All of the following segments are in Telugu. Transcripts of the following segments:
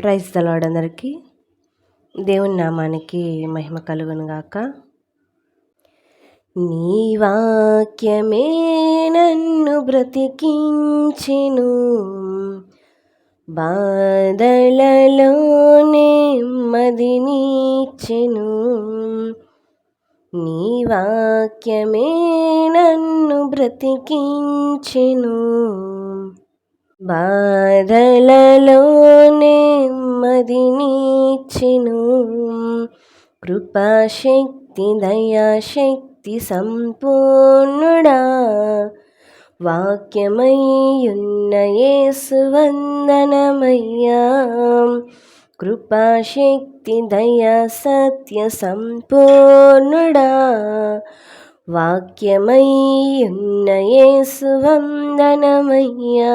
ప్రైజ్ ద లార్డ్ అందరికీ. దేవుని నామానికి మహిమ కలుగును గాక. నీ వాక్యమే నన్ను బ్రతికించెను, బాధలలో నెమ్మదినిచ్చెను. నీ వాక్యమే నన్ను బ్రతికించెను, బాధలలో నెమ్మదినిచ్చెను. కృపాశక్తి దయాశక్తి సంపూర్ణుడా, వాక్యమయ్యున్న యేసు వందనమయ్యా. కృపాశక్తి దయా సత్య సంపూర్ణుడా, వాక్యమయ్యున్న యేసు వందనమయ్యా.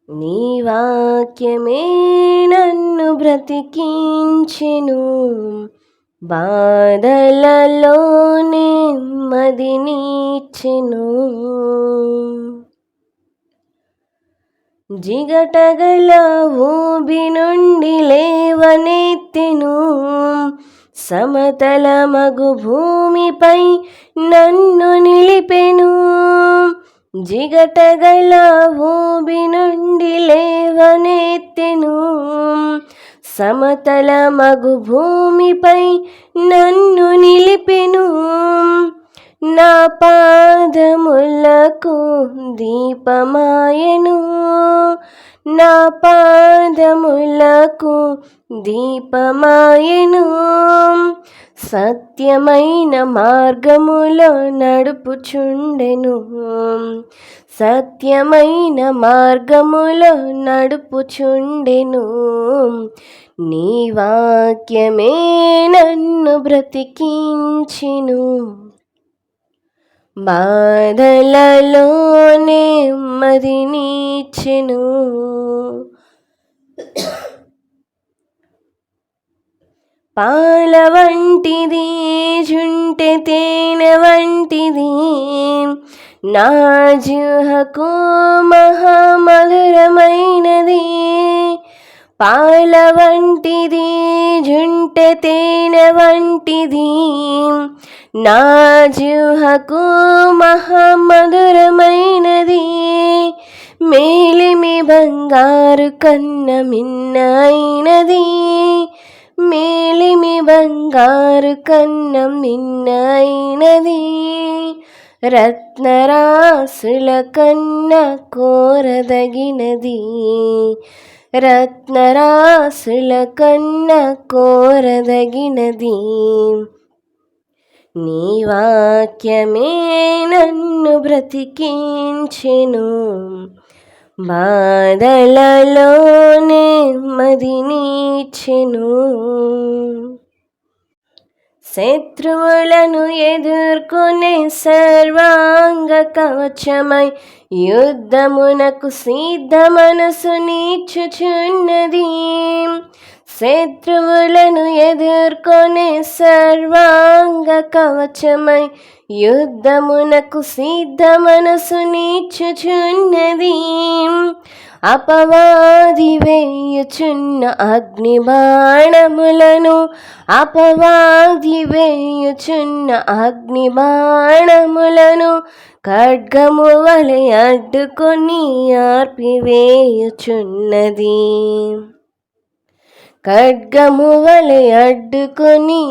నీ వాక్యమే నన్ను బ్రతికించెను, బాధలలో నెమ్మదినిచ్చెను. జిగటగల ఊబి నుండి లేవనెత్తెను, సమతల మగు భూమిపై నన్ను నిలిపెను. జిగటగల ఊబి నుండి లేవనెత్తెను, సమతల మగు భూమిపై నన్ను నిలిపెను. నా పాదములకు దీపమాయెను, నా పాదములకు దీపమాయెను. సత్యమైన మార్గములో నడుపుచుండెను, సత్యమైన మార్గములో నడుపుచుండెను. నీ వాక్యమే నన్ను బ్రతికించెను, బాధలలో నెమ్మదినిచ్చెను. పాల వంటిది జుంటె తేనె వంటిది, నా జిహ్వకు మహామధురమైనది. పాల వంటిది జుంటె తేనె వంటిది, నా జిహ్వకు మహామధురమైనది. మేలిమి బంగారు కన్న మిన్నైనది, మేలిమి బంగారు కన్న మిన్నైనది. రత్నరాసుల కన్న కోరదగినది, రత్నరాసుల కన్న కోరదగినది. నీ వాక్యమే నన్ను బ్రతికించెను, బాధలలో నెమ్మదినిచ్చెను. శత్రువులను ఎదుర్కొనే సర్వాంగ కవచమై యుద్ధమునకు సిద్ధ మనసు నీచుచున్నది. శత్రువులను ఎదుర్కొనే సర్వాంగ కవచమై యుద్ధమునకు సిద్ధ మనసు నీచుచున్నది. అపవాది వేయుచున్న అగ్ని బాణములను, అపవాది వేయుచున్న అగ్ని బాణములను ఖడ్గము వలె అడ్డుకొని ఆర్పివేయుచున్నది, ఖడ్గము వలె అడ్డుకొని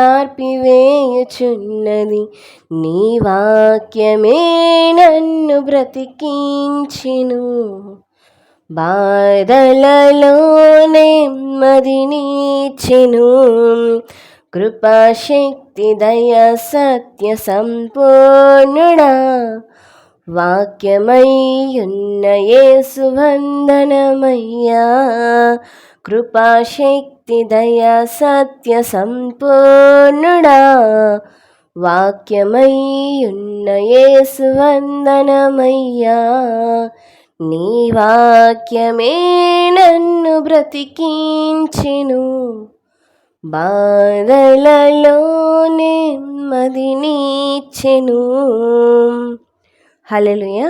ఆర్పివేయుచున్నది. నీ వాక్యమే నన్ను బ్రతికించెను, బాధలలో నెమ్మదినిచ్చెను. కృపాశక్తి దయా సత్య సంపూర్ణుడా, వాక్యమయ్యున్న యేసు వందనమయ్యా. కృపాశక్తి దయా సత్య సంపూర్ణుడా, వాక్యమయ్యున్న యేసు వందనమయ్యా. నీ వాక్యమే నన్ను బ్రతికించెను, బాధలలో నెమ్మదినిచ్చెను. హల్లెలూయా.